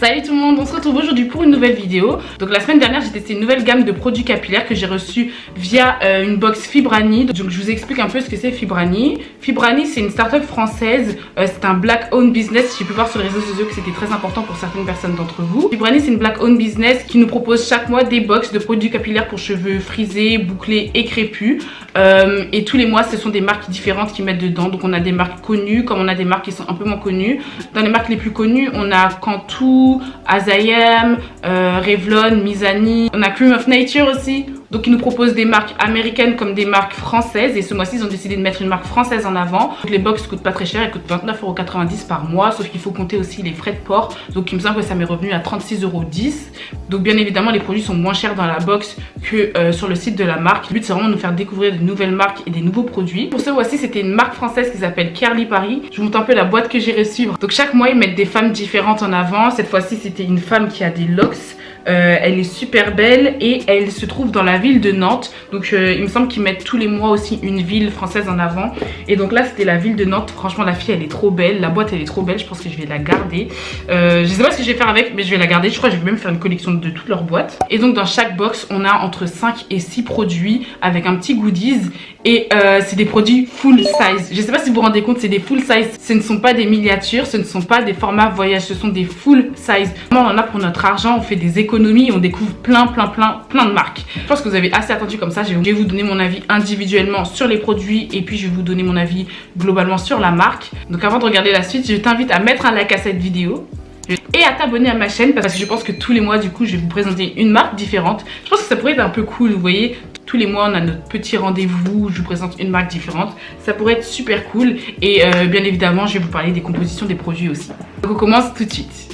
Salut tout le monde, on se retrouve aujourd'hui pour une nouvelle vidéo. Donc la semaine dernière j'ai testé une nouvelle gamme de produits capillaires que j'ai reçu via une box Fibrani. Donc je vous explique un peu ce que c'est Fibrani. Fibrani c'est une start-up française, c'est un black owned business. J'ai pu voir sur les réseaux sociaux que c'était très important pour certaines personnes d'entre vous. Fibrani c'est une black owned business qui nous propose chaque mois des box de produits capillaires pour cheveux frisés, bouclés et crépus. Et tous les mois ce sont des marques différentes qui mettent dedans. Donc on a des marques connues comme on a des marques qui sont un peu moins connues. Dans les marques les plus connues on a Cantu, Azayam, Revlon, Mizani, on a Cream of Nature aussi. Donc ils nous proposent des marques américaines comme des marques françaises. Et ce mois-ci ils ont décidé de mettre une marque française en avant. Donc les box coûtent pas très cher, elles coûtent 29,90 € par mois. Sauf qu'il faut compter aussi les frais de port. Donc il me semble que ça m'est revenu à 36,10 €. Donc bien évidemment les produits sont moins chers dans la box que sur le site de la marque. Le but c'est vraiment de nous faire découvrir de nouvelles marques et des nouveaux produits. Pour ce mois-ci c'était une marque française qui s'appelle Curly Paris. Je vous montre un peu la boîte que j'ai reçue. Donc chaque mois ils mettent des femmes différentes en avant. Cette fois-ci c'était une femme qui a des locks. Elle est super belle et elle se trouve dans la ville de Nantes. Donc il me semble qu'ils mettent tous les mois aussi une ville française en avant. Et donc là c'était la ville de Nantes. Franchement la fille elle est trop belle. La boîte elle est trop belle. Je pense que je vais la garder. Je sais pas ce que je vais faire avec mais je vais la garder. Je crois que je vais même faire une collection de toutes leurs boîtes. Et donc dans chaque box on a entre 5 et 6 produits avec un petit goodies. Et c'est des produits full size. Je sais pas si vous vous rendez compte, c'est des full size. Ce ne sont pas des miniatures, ce ne sont pas des formats voyage, ce sont des full size. On en a pour notre argent, on fait des économies et on découvre plein de marques. Je pense que vous avez assez attendu comme ça. Je vais vous donner mon avis individuellement sur les produits et puis je vais vous donner mon avis globalement sur la marque. Donc avant de regarder la suite, je t'invite à mettre un like à cette vidéo et à t'abonner à ma chaîne parce que je pense que tous les mois du coup je vais vous présenter une marque différente. Je pense que ça pourrait être un peu cool, vous voyez. Tous les mois on a notre petit rendez-vous où je vous présente une marque différente. Ça pourrait être super cool et bien évidemment je vais vous parler des compositions des produits aussi. Donc on commence tout de suite.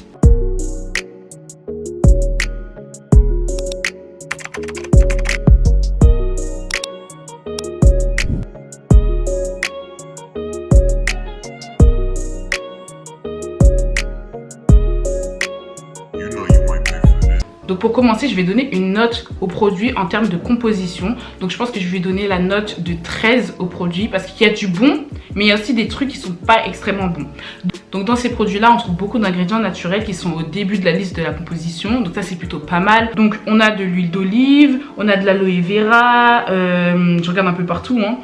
Donc pour commencer, je vais donner une note au produit en termes de composition. Donc je pense que je vais donner la note de 13 au produit parce qu'il y a du bon, mais il y a aussi des trucs qui sont pas extrêmement bons. Donc dans ces produits-là, on trouve beaucoup d'ingrédients naturels qui sont au début de la liste de la composition. Donc ça c'est plutôt pas mal. Donc on a de l'huile d'olive, on a de l'aloe vera, je regarde un peu partout hein.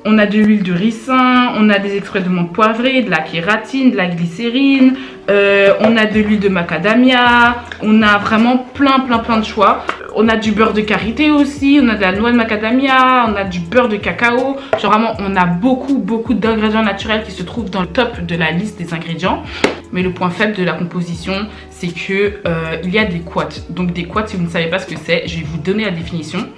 On a de l'huile de ricin, on a des extraits de menthe poivrée, de la kératine, de la glycérine, on a de l'huile de macadamia, on a vraiment plein de choix. On a du beurre de karité aussi, on a de la noix de macadamia, on a du beurre de cacao. Genre vraiment on a beaucoup d'ingrédients naturels qui se trouvent dans le top de la liste des ingrédients. Mais le point faible de la composition c'est que il y a des quats. Donc des quats, si vous ne savez pas ce que c'est, je vais vous donner la définition.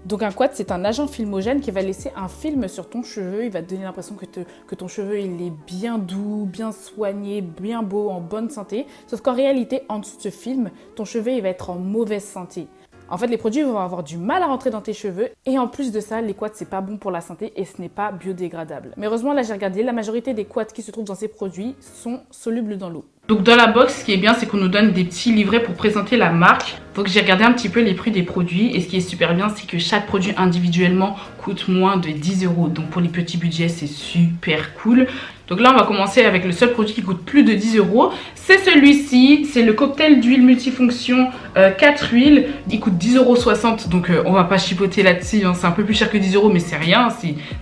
Donc un quad, c'est un agent filmogène qui va laisser un film sur ton cheveu. Il va te donner l'impression que ton cheveu il est bien doux, bien soigné, bien beau, en bonne santé. Sauf qu'en réalité, en dessous de ce film, ton cheveu il va être en mauvaise santé. En fait, les produits vont avoir du mal à rentrer dans tes cheveux. Et en plus de ça, les quads, c'est pas bon pour la santé et ce n'est pas biodégradable. Mais heureusement, là j'ai regardé, la majorité des quads qui se trouvent dans ces produits sont solubles dans l'eau. Donc dans la box, ce qui est bien, c'est qu'on nous donne des petits livrets pour présenter la marque. Donc j'ai regardé un petit peu les prix des produits. Et ce qui est super bien, c'est que chaque produit individuellement coûte moins de 10 €. Donc pour les petits budgets, c'est super cool. Donc là, on va commencer avec le seul produit qui coûte plus de 10 €. C'est celui-ci, c'est le cocktail d'huile multifonction 4 huiles. Il coûte 10,60 €, donc on va pas chipoter là-dessus. Hein. C'est un peu plus cher que 10 €, mais c'est rien,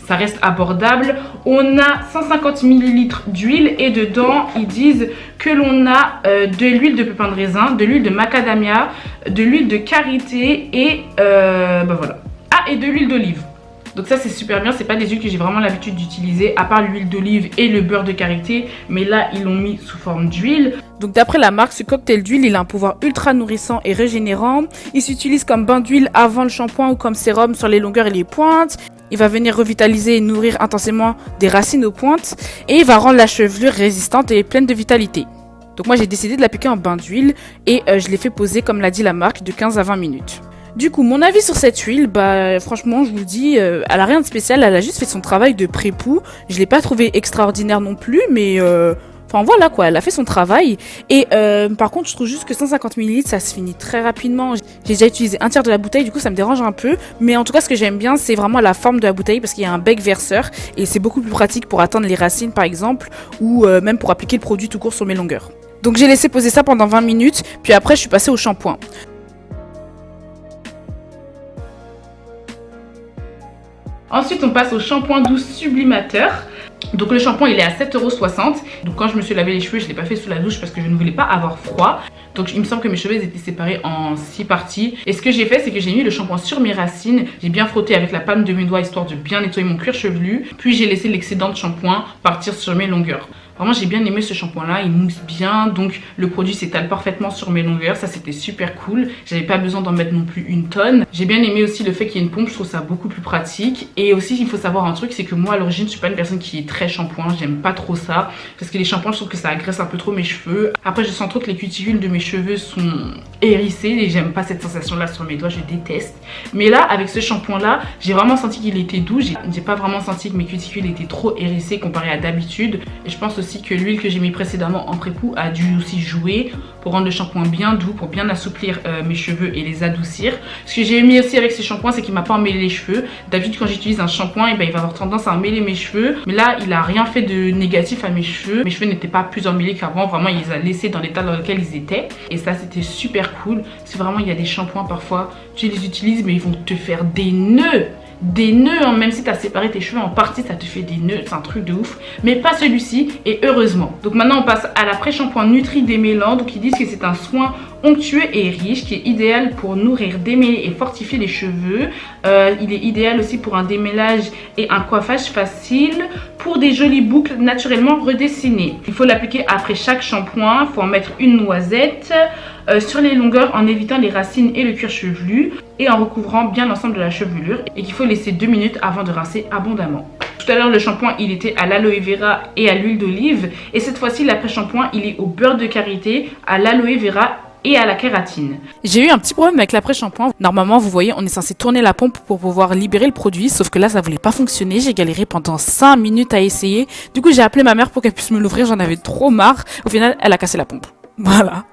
ça reste abordable. On a 150 ml d'huile et dedans, ils disent que l'on a de l'huile de pépins de raisin, de l'huile de macadamia, de l'huile de karité et voilà. Ah, et de l'huile d'olive. Donc ça c'est super bien, c'est pas des huiles que j'ai vraiment l'habitude d'utiliser à part l'huile d'olive et le beurre de karité, mais là ils l'ont mis sous forme d'huile. Donc d'après la marque, ce cocktail d'huile il a un pouvoir ultra nourrissant et régénérant. Il s'utilise comme bain d'huile avant le shampoing ou comme sérum sur les longueurs et les pointes. Il va venir revitaliser et nourrir intensément des racines aux pointes et il va rendre la chevelure résistante et pleine de vitalité. Donc moi j'ai décidé de l'appliquer en bain d'huile et je l'ai fait poser comme l'a dit la marque de 15 à 20 minutes. Du coup, mon avis sur cette huile, franchement, je vous le dis, elle a rien de spécial, elle a juste fait son travail de pré-poux. Je l'ai pas trouvé extraordinaire non plus, mais enfin voilà quoi, elle a fait son travail. Et par contre, je trouve juste que 150 ml, ça se finit très rapidement. J'ai déjà utilisé un tiers de la bouteille, du coup ça me dérange un peu. Mais en tout cas, ce que j'aime bien, c'est vraiment la forme de la bouteille parce qu'il y a un bec verseur et c'est beaucoup plus pratique pour atteindre les racines par exemple ou même pour appliquer le produit tout court sur mes longueurs. Donc j'ai laissé poser ça pendant 20 minutes, puis après je suis passée au shampoing. Ensuite, on passe au shampoing douce sublimateur. Donc le shampoing il est à 7,60 €. Donc quand je me suis lavé les cheveux, je ne l'ai pas fait sous la douche parce que je ne voulais pas avoir froid. Donc il me semble que mes cheveux étaient séparés en 6 parties. Et ce que j'ai fait, c'est que j'ai mis le shampoing sur mes racines. J'ai bien frotté avec la palme de mes doigts histoire de bien nettoyer mon cuir chevelu. Puis j'ai laissé l'excédent de shampoing partir sur mes longueurs. Vraiment j'ai bien aimé ce shampoing là, il mousse bien, donc le produit s'étale parfaitement sur mes longueurs, ça c'était super cool. J'avais pas besoin d'en mettre non plus une tonne. J'ai bien aimé aussi le fait qu'il y ait une pompe, je trouve ça beaucoup plus pratique. Et aussi il faut savoir un truc, c'est que moi à l'origine je suis pas une personne qui est très shampoing, j'aime pas trop ça. Parce que les shampoings je trouve que ça agresse un peu trop mes cheveux. Après je sens trop que les cuticules de mes cheveux sont hérissées et j'aime pas cette sensation là sur mes doigts, je déteste. Mais là avec ce shampoing là, j'ai vraiment senti qu'il était doux, j'ai pas vraiment senti que mes cuticules étaient trop hérissées comparé à d'habitude. Et je pense aussi que l'huile que j'ai mis précédemment en pré-coup a dû aussi jouer pour rendre le shampoing bien doux, pour bien assouplir mes cheveux et les adoucir. Ce que j'ai mis aussi avec ce shampoing, c'est qu'il m'a pas emmêlé les cheveux. D'habitude quand j'utilise un shampoing, il va avoir tendance à emmêler mes cheveux, mais là il a rien fait de négatif à mes cheveux. Mes cheveux n'étaient pas plus emmêlés qu'avant, vraiment il les a laissés dans l'état dans lequel ils étaient. Et ça c'était super cool. C'est vraiment, il y a des shampoings parfois, tu les utilises mais ils vont te faire des nœuds. Des nœuds, hein, même si tu as séparé tes cheveux en partie, ça te fait des nœuds, c'est un truc de ouf. Mais pas celui-ci, et heureusement. Donc maintenant on passe à l'après-shampoing Nutri Démêlant. Donc ils disent que c'est un soin onctueux et riche qui est idéal pour nourrir, démêler et fortifier les cheveux. Il est idéal aussi pour un démêlage et un coiffage facile, pour des jolies boucles naturellement redessinées. Il faut l'appliquer après chaque shampoing, il faut en mettre une noisette sur les longueurs en évitant les racines et le cuir chevelu et en recouvrant bien l'ensemble de la chevelure, et qu'il faut laisser 2 minutes avant de rincer abondamment. Tout à l'heure le shampoing il était à l'aloe vera et à l'huile d'olive, et cette fois-ci l'après-shampoing il est au beurre de karité, à l'aloe vera et à la kératine. J'ai eu un petit problème avec l'après-shampoing. Normalement, vous voyez, on est censé tourner la pompe pour pouvoir libérer le produit, sauf que là, ça voulait pas fonctionner. J'ai galéré pendant 5 minutes à essayer. Du coup, j'ai appelé ma mère pour qu'elle puisse me l'ouvrir. J'en avais trop marre. Au final, elle a cassé la pompe. Voilà.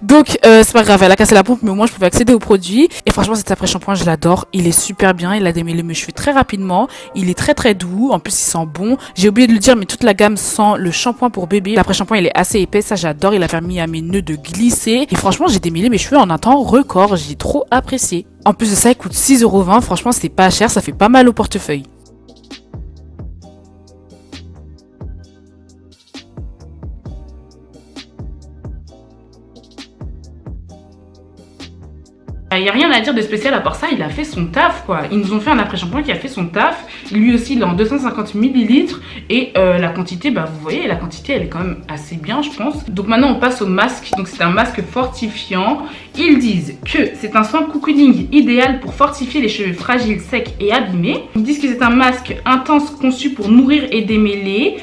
Donc, c'est pas grave, elle a cassé la pompe, mais au moins je pouvais accéder au produit. Et franchement, cet après-shampoing, je l'adore. Il est super bien. Il a démêlé mes cheveux très rapidement. Il est très très doux. En plus, il sent bon. J'ai oublié de le dire, mais toute la gamme sent le shampoing pour bébé. L'après-shampoing, il est assez épais. Ça, j'adore. Il a permis à mes nœuds de glisser. Et franchement, j'ai démêlé mes cheveux en un temps record. J'ai trop apprécié. En plus de ça, il coûte 6,20 €. Franchement, c'est pas cher. Ça fait pas mal au portefeuille. Il n'y a rien à dire de spécial à part ça, il a fait son taf quoi. Ils nous ont fait un après-shampoing qui a fait son taf. Lui aussi il est en 250 ml et la quantité, bah vous voyez, la quantité elle est quand même assez bien je pense. Donc maintenant on passe au masque. Donc c'est un masque fortifiant. Ils disent que c'est un soin cocooning idéal pour fortifier les cheveux fragiles, secs et abîmés. Ils disent que c'est un masque intense conçu pour nourrir et démêler,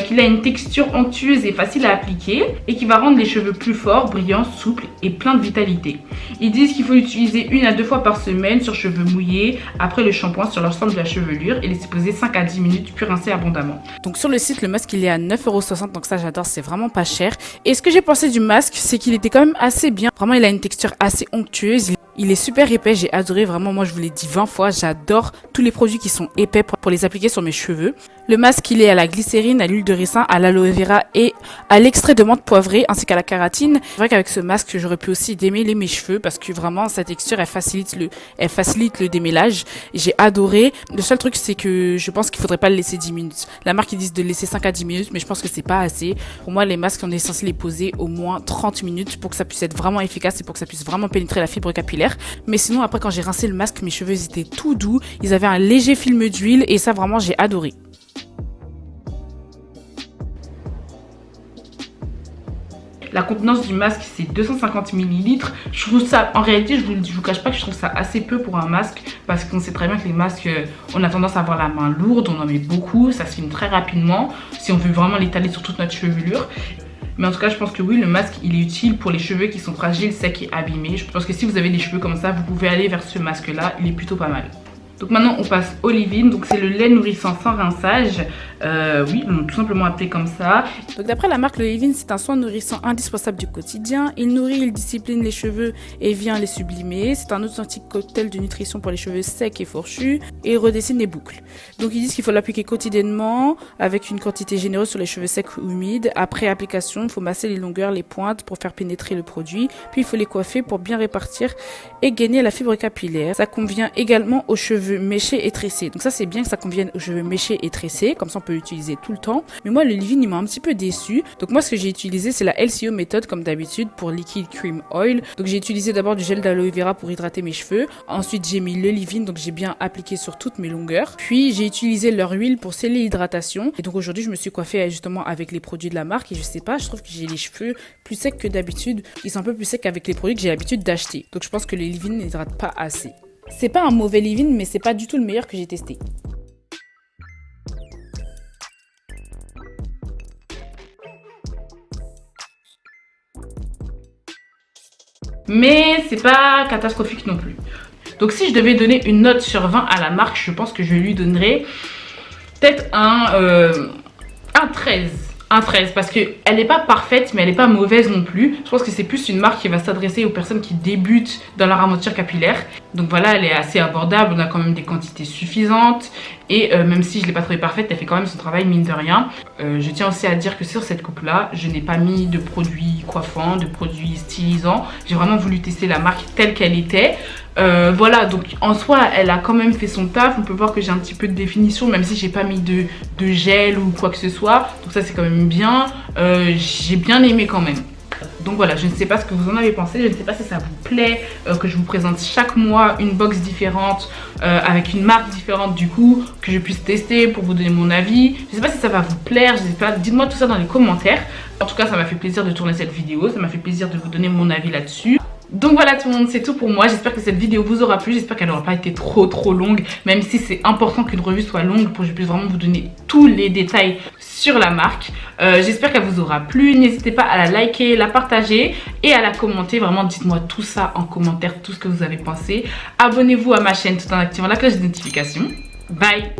qu'il a une texture onctueuse et facile à appliquer et qui va rendre les cheveux plus forts, brillants, souples et pleins de vitalité. Ils disent qu'il faut l'utiliser 1 à 2 fois par semaine sur cheveux mouillés, après le shampoing sur l'ensemble de la chevelure et laisser poser 5 à 10 minutes puis rincer abondamment. Donc sur le site, le masque il est à 9,60 €, donc ça j'adore, c'est vraiment pas cher. Et ce que j'ai pensé du masque, c'est qu'il était quand même assez bien. Vraiment, il a une texture assez onctueuse. Il est super épais, j'ai adoré, vraiment, moi je vous l'ai dit 20 fois, j'adore tous les produits qui sont épais pour les appliquer sur mes cheveux. Le masque il est à la glycérine, à l'huile de ricin, à l'aloe vera et à l'extrait de menthe poivrée ainsi qu'à la kératine. C'est vrai qu'avec ce masque j'aurais pu aussi démêler mes cheveux parce que vraiment sa texture elle facilite le démêlage. J'ai adoré. Le seul truc c'est que je pense qu'il faudrait pas le laisser 10 minutes. La marque ils disent de le laisser 5 à 10 minutes mais je pense que c'est pas assez. Pour moi les masques on est censé les poser au moins 30 minutes pour que ça puisse être vraiment efficace et pour que ça puisse vraiment pénétrer la fibre capillaire. Mais sinon après quand j'ai rincé le masque mes cheveux ils étaient tout doux, ils avaient un léger film d'huile et ça vraiment j'ai adoré. La contenance du masque c'est 250 ml. Je trouve ça, en réalité je vous cache pas que je trouve ça assez peu pour un masque, parce qu'on sait très bien que les masques on a tendance à avoir la main lourde, on en met beaucoup, ça se filme très rapidement si on veut vraiment l'étaler sur toute notre chevelure. Mais en tout cas je pense que oui, le masque il est utile pour les cheveux qui sont fragiles, secs et abîmés. Je pense que si vous avez des cheveux comme ça, vous pouvez aller vers ce masque là, il est plutôt pas mal. Donc maintenant on passe au leave-in, donc c'est le lait nourrissant sans rinçage. Oui, ils l'ont tout simplement appelé comme ça. Donc d'après la marque, le leave-in, c'est un soin nourrissant indispensable du quotidien. Il nourrit, il discipline les cheveux et vient les sublimer. C'est un authentique cocktail de nutrition pour les cheveux secs et fourchus et il redessine les boucles. Donc ils disent qu'il faut l'appliquer quotidiennement avec une quantité généreuse sur les cheveux secs ou humides. Après application, il faut masser les longueurs, les pointes pour faire pénétrer le produit. Puis il faut les coiffer pour bien répartir et gagner la fibre capillaire. Ça convient également aux cheveux méchés et tressés. Donc ça, c'est bien que ça convienne aux cheveux méchés et tressés. Comme ça, on peut l'utiliser tout le temps. Mais moi, le leave-in, il m'a un petit peu déçu. Donc moi, ce que j'ai utilisé, c'est la LCO méthode comme d'habitude pour Liquid Cream Oil. Donc j'ai utilisé d'abord du gel d'aloe vera pour hydrater mes cheveux. Ensuite, j'ai mis le leave-in, donc j'ai bien appliqué sur toutes mes longueurs. Puis j'ai utilisé leur huile pour sceller l'hydratation. Et donc aujourd'hui, je me suis coiffée justement avec les produits de la marque. Et je sais pas, je trouve que j'ai les cheveux plus secs que d'habitude. Ils sont un peu plus secs avec les produits que j'ai l'habitude d'acheter. Donc je pense que le leave-in n'hydrate pas assez. C'est pas un mauvais leave-in, mais c'est pas du tout le meilleur que j'ai testé. Mais c'est pas catastrophique non plus. Donc si je devais donner une note sur 20 à la marque, je pense que je lui donnerais peut-être un 13. Un 13 parce qu'elle n'est pas parfaite mais elle n'est pas mauvaise non plus. Je pense que c'est plus une marque qui va s'adresser aux personnes qui débutent dans leur aventure capillaire. Donc voilà, elle est assez abordable, on a quand même des quantités suffisantes. Et même si je ne l'ai pas trouvée parfaite, elle fait quand même son travail mine de rien. Je tiens aussi à dire que sur cette coupe là, je n'ai pas mis de produits coiffants, de produits stylisants. J'ai vraiment voulu tester la marque telle qu'elle était. Voilà, donc en soi elle a quand même fait son taf. On peut voir que j'ai un petit peu de définition même si j'ai pas mis de gel ou quoi que ce soit. Donc ça c'est quand même bien. J'ai bien aimé quand même. Donc voilà, je ne sais pas ce que vous en avez pensé, je ne sais pas si ça vous plaît que je vous présente chaque mois une box différente avec une marque différente du coup, que je puisse tester pour vous donner mon avis. Je ne sais pas si ça va vous plaire, je sais pas, dites-moi tout ça dans les commentaires. En tout cas, ça m'a fait plaisir de tourner cette vidéo, ça m'a fait plaisir de vous donner mon avis là-dessus. Donc voilà tout le monde, c'est tout pour moi. J'espère que cette vidéo vous aura plu, j'espère qu'elle n'aura pas été trop longue, même si c'est important qu'une revue soit longue pour que je puisse vraiment vous donner tous les détails sur la marque. J'espère qu'elle vous aura plu, n'hésitez pas à la liker, la partager et à la commenter. Vraiment dites-moi tout ça en commentaire, tout ce que vous avez pensé. Abonnez-vous à ma chaîne tout en activant la cloche de notification. Bye.